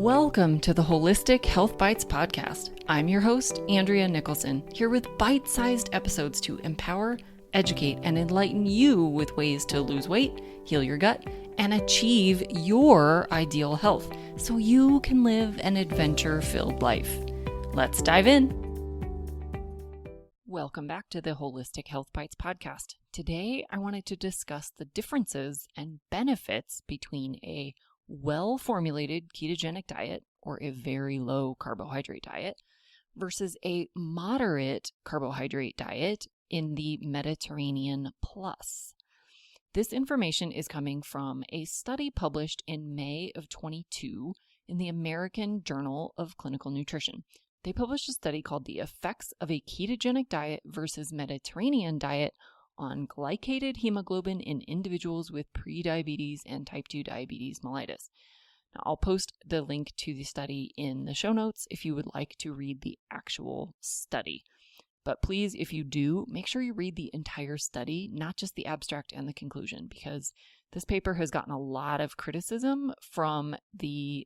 Welcome to the Holistic Health Bites podcast. I'm your host, Andrea Nicholson, here with bite-sized episodes to empower, educate, and enlighten you with ways to lose weight, heal your gut, and achieve your ideal health so you can live an adventure-filled life. Let's dive in. Welcome back to the Holistic Health Bites podcast. Today, I wanted to discuss the differences and benefits between a well-formulated ketogenic diet or a very low carbohydrate diet versus a moderate carbohydrate diet in the Mediterranean Plus. This information is coming from a study published in May of 2022 in the American Journal of Clinical Nutrition. They published a study called The Effects of a Ketogenic Diet versus Mediterranean Diet on Glycated Hemoglobin in Individuals with Prediabetes and Type 2 Diabetes mellitus. Now, I'll post the link to the study in the show notes if you would like to read the actual study. But please, if you do, make sure you read the entire study, not just the abstract and the conclusion, because this paper has gotten a lot of criticism from the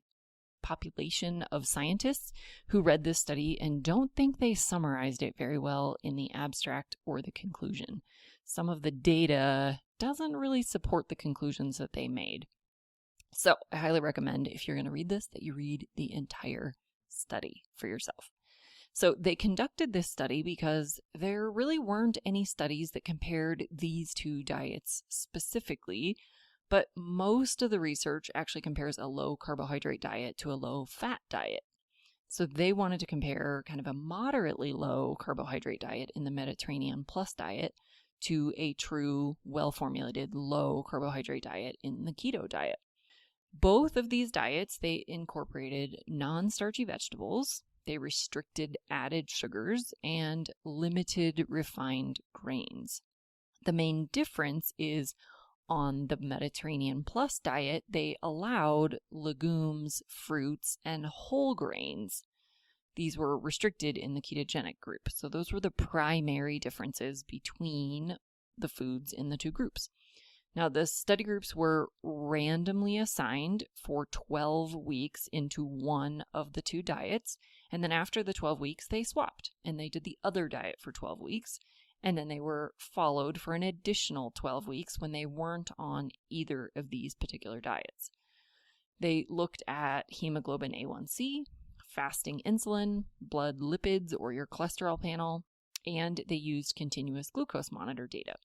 population of scientists who read this study and don't think they summarized it very well in the abstract or the conclusion. Some of the data doesn't really support the conclusions that they made. So I highly recommend, if you're going to read this, that you read the entire study for yourself. So they conducted this study because there really weren't any studies that compared these two diets specifically, but most of the research actually compares a low carbohydrate diet to a low fat diet. So they wanted to compare kind of a moderately low carbohydrate diet in the Mediterranean Plus diet to a true well-formulated low carbohydrate diet in the keto diet. Both of these diets, they incorporated non-starchy vegetables, they restricted added sugars, and limited refined grains. The main difference is on the Mediterranean Plus diet, they allowed legumes, fruits, and whole grains. These were restricted in the ketogenic group. So those were the primary differences between the foods in the two groups. Now, the study groups were randomly assigned for 12 weeks into one of the two diets. And then after the 12 weeks, they swapped and they did the other diet for 12 weeks. And then they were followed for an additional 12 weeks when they weren't on either of these particular diets. They looked at hemoglobin A1C, fasting insulin, blood lipids or your cholesterol panel, and they used continuous glucose monitor data.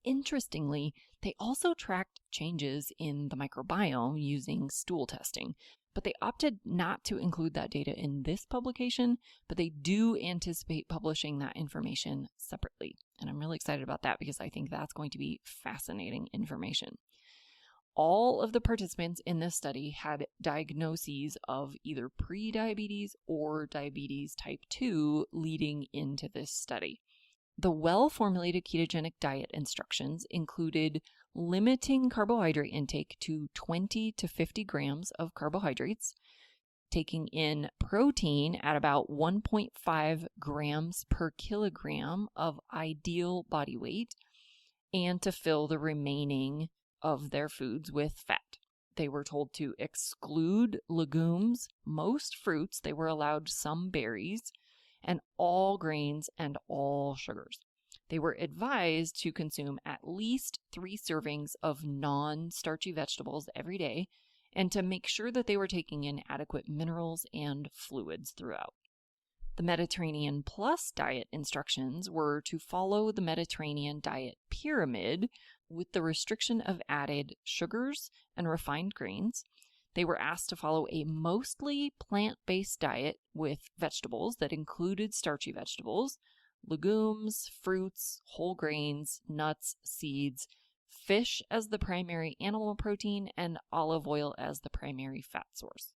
Interestingly, they also tracked changes in the microbiome using stool testing, but they opted not to include that data in this publication, but they do anticipate publishing that information separately. And I'm really excited about that because I think that's going to be fascinating information. All of the participants in this study had diagnoses of either prediabetes or diabetes type 2 leading into this study. The well-formulated ketogenic diet instructions included limiting carbohydrate intake to 20 to 50 grams of carbohydrates, taking in protein at about 1.5 grams per kilogram of ideal body weight, and to fill the remaining of their foods with fat. They were told to exclude legumes, most fruits, they were allowed some berries, and all grains and all sugars. They were advised to consume at least 3 servings of non-starchy vegetables every day and to make sure that they were taking in adequate minerals and fluids throughout. The Mediterranean Plus diet instructions were to follow the Mediterranean diet pyramid with the restriction of added sugars and refined grains. They were asked to follow a mostly plant-based diet with vegetables that included starchy vegetables, legumes, fruits, whole grains, nuts, seeds, fish as the primary animal protein, and olive oil as the primary fat source.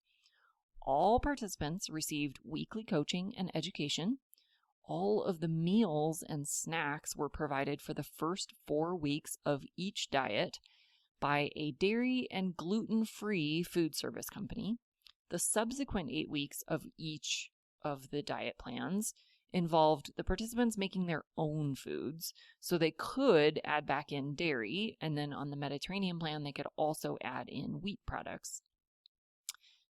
All participants received weekly coaching and education. All of the meals and snacks were provided for the first 4 weeks of each diet by a dairy and gluten-free food service company. The subsequent 8 weeks of each of the diet plans involved the participants making their own foods, so they could add back in dairy, and then on the Mediterranean plan, they could also add in wheat products.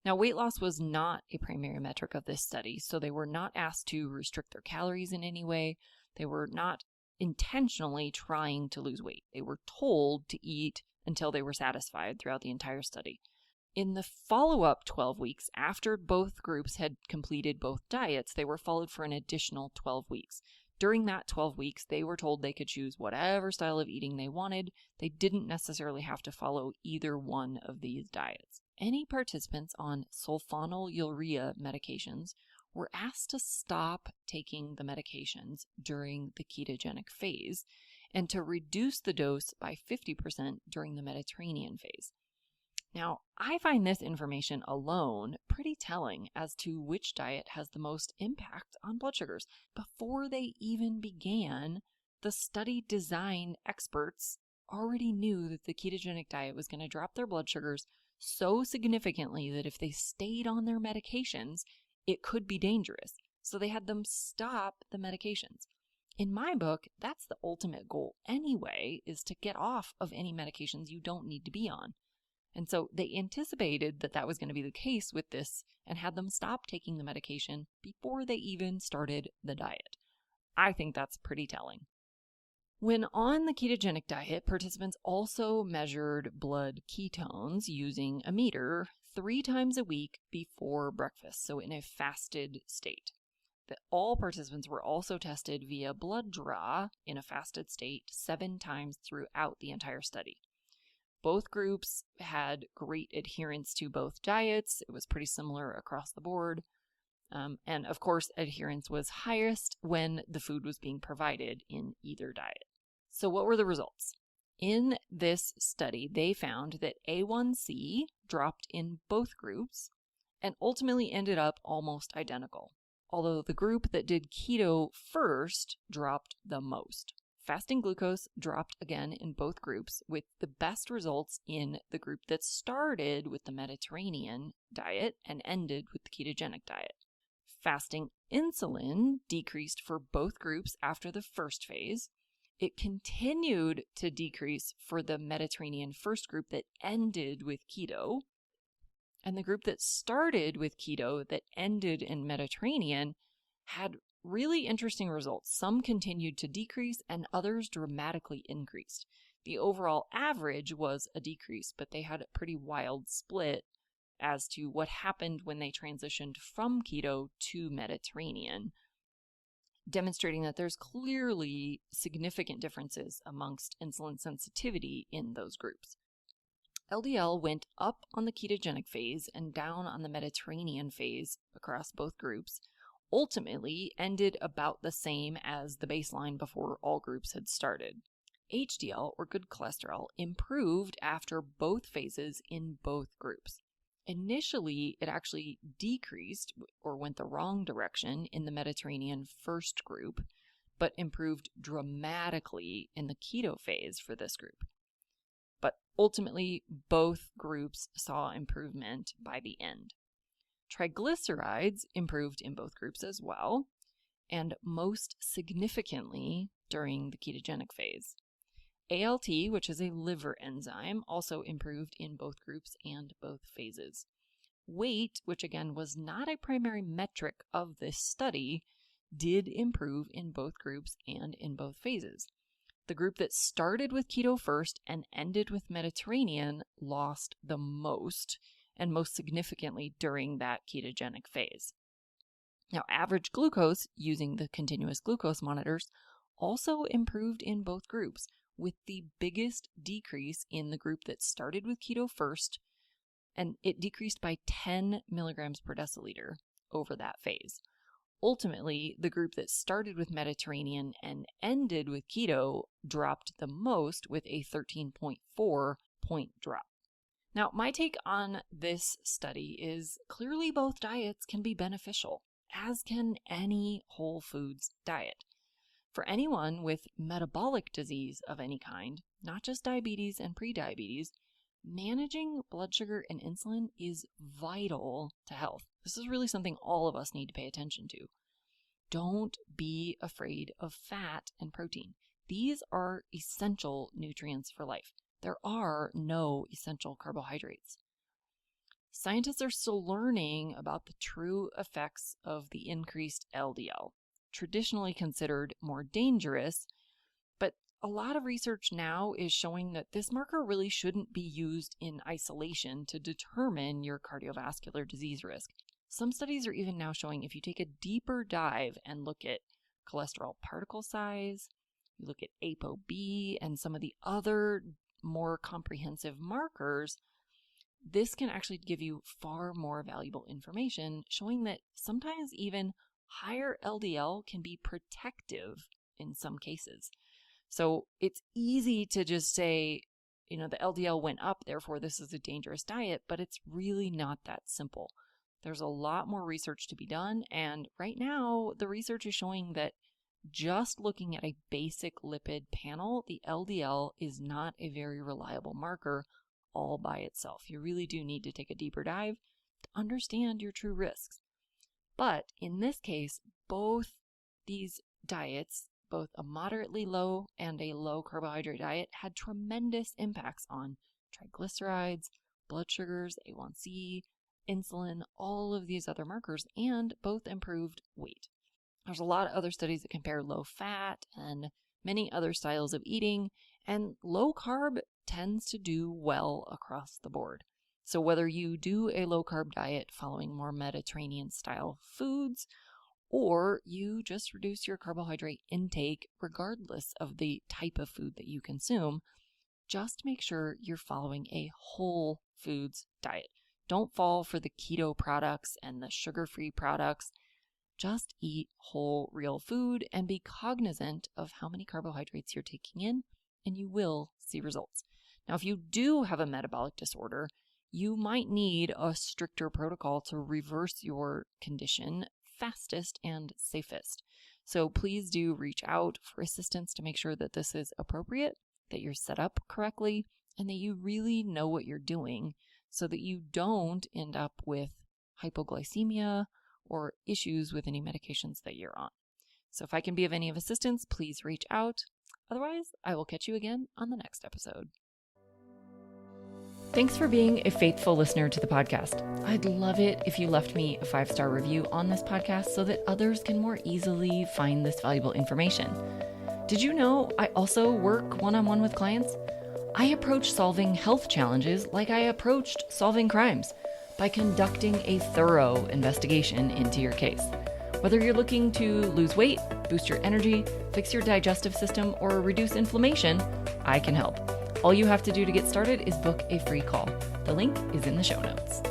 Now, weight loss was not a primary metric of this study, so they were not asked to restrict their calories in any way. They were not intentionally trying to lose weight. They were told to eat until they were satisfied throughout the entire study. In the follow-up 12 weeks, after both groups had completed both diets, they were followed for an additional 12 weeks. During that 12 weeks, they were told they could choose whatever style of eating they wanted. They didn't necessarily have to follow either one of these diets. Any participants on sulfonylurea medications were asked to stop taking the medications during the ketogenic phase and to reduce the dose by 50% during the Mediterranean phase. Now, I find this information alone pretty telling as to which diet has the most impact on blood sugars. Before they even began, the study design experts already knew that the ketogenic diet was going to drop their blood sugars so significantly that if they stayed on their medications, it could be dangerous. So they had them stop the medications. In my book, that's the ultimate goal anyway, is to get off of any medications you don't need to be on. And so they anticipated that that was going to be the case with this and had them stop taking the medication before they even started the diet. I think that's pretty telling. When on the ketogenic diet, participants also measured blood ketones using a meter 3 times a week before breakfast, so in a fasted state. All participants were also tested via blood draw in a fasted state 7 times throughout the entire study. Both groups had great adherence to both diets. It was pretty similar across the board. And of course, adherence was highest when the food was being provided in either diet. So what were the results? In this study, they found that A1C dropped in both groups and ultimately ended up almost identical, although the group that did keto first dropped the most. Fasting glucose dropped again in both groups, with the best results in the group that started with the Mediterranean diet and ended with the ketogenic diet. Fasting insulin decreased for both groups after the first phase. It continued to decrease for the Mediterranean first group that ended with keto. And the group that started with keto that ended in Mediterranean had really interesting results. Some continued to decrease and others dramatically increased. The overall average was a decrease, but they had a pretty wild split as to what happened when they transitioned from keto to Mediterranean, demonstrating that there's clearly significant differences amongst insulin sensitivity in those groups. LDL went up on the ketogenic phase and down on the Mediterranean phase across both groups, ultimately ended about the same as the baseline before all groups had started. HDL, or good cholesterol, improved after both phases in both groups. Initially, it actually decreased or went the wrong direction in the Mediterranean first group, but improved dramatically in the keto phase for this group. But ultimately, both groups saw improvement by the end. Triglycerides improved in both groups as well, and most significantly during the ketogenic phase. ALT, which is a liver enzyme, also improved in both groups and both phases. Weight, which again was not a primary metric of this study, did improve in both groups and in both phases. The group that started with keto first and ended with Mediterranean lost the most, and most significantly during that ketogenic phase. Now, average glucose using the continuous glucose monitors also improved in both groups, with the biggest decrease in the group that started with keto first, and it decreased by 10 milligrams per deciliter over that phase. Ultimately, the group that started with Mediterranean and ended with keto dropped the most with a 13.4 point drop. Now, my take on this study is clearly both diets can be beneficial, as can any whole foods diet. For anyone with metabolic disease of any kind, not just diabetes and prediabetes, managing blood sugar and insulin is vital to health. This is really something all of us need to pay attention to. Don't be afraid of fat and protein. These are essential nutrients for life. There are no essential carbohydrates. scientists are still learning about the true effects of the increased LDL, traditionally considered more dangerous. But a lot of research now is showing that this marker really shouldn't be used in isolation to determine your cardiovascular disease risk. Some studies are even now showing if you take a deeper dive and look at cholesterol particle size, you look at ApoB and some of the other more comprehensive markers, this can actually give you far more valuable information, showing that sometimes even higher LDL can be protective in some cases. So it's easy to just say, the LDL went up, therefore this is a dangerous diet, but it's really not that simple. There's a lot more research to be done, and right now the research is showing that just looking at a basic lipid panel, the LDL is not a very reliable marker all by itself. You really do need to take a deeper dive to understand your true risks. But in this case, both these diets, both a moderately low and a low carbohydrate diet, had tremendous impacts on triglycerides, blood sugars, A1C, insulin, all of these other markers, and both improved weight. There's a lot of other studies that compare low fat and many other styles of eating, and low carb tends to do well across the board. So whether you do a low carb diet following more Mediterranean style foods, or you just reduce your carbohydrate intake regardless of the type of food that you consume, just make sure you're following a whole foods diet. Don't fall for the keto products and the sugar-free products. Just eat whole, real food and be cognizant of how many carbohydrates you're taking in, and you will see results. Now, if you do have a metabolic disorder, you might need a stricter protocol to reverse your condition fastest and safest. So please do reach out for assistance to make sure that this is appropriate, that you're set up correctly, and that you really know what you're doing so that you don't end up with hypoglycemia or issues with any medications that you're on. So if I can be of any assistance, please reach out. Otherwise, I will catch you again on the next episode. Thanks for being a faithful listener to the podcast. I'd love it if you left me a 5-star review on this podcast so that others can more easily find this valuable information. Did you know I also work one-on-one with clients? I approach solving health challenges like I approached solving crimes, by conducting a thorough investigation into your case. Whether you're looking to lose weight, boost your energy, fix your digestive system, or reduce inflammation, I can help. All you have to do to get started is book a free call. The link is in the show notes.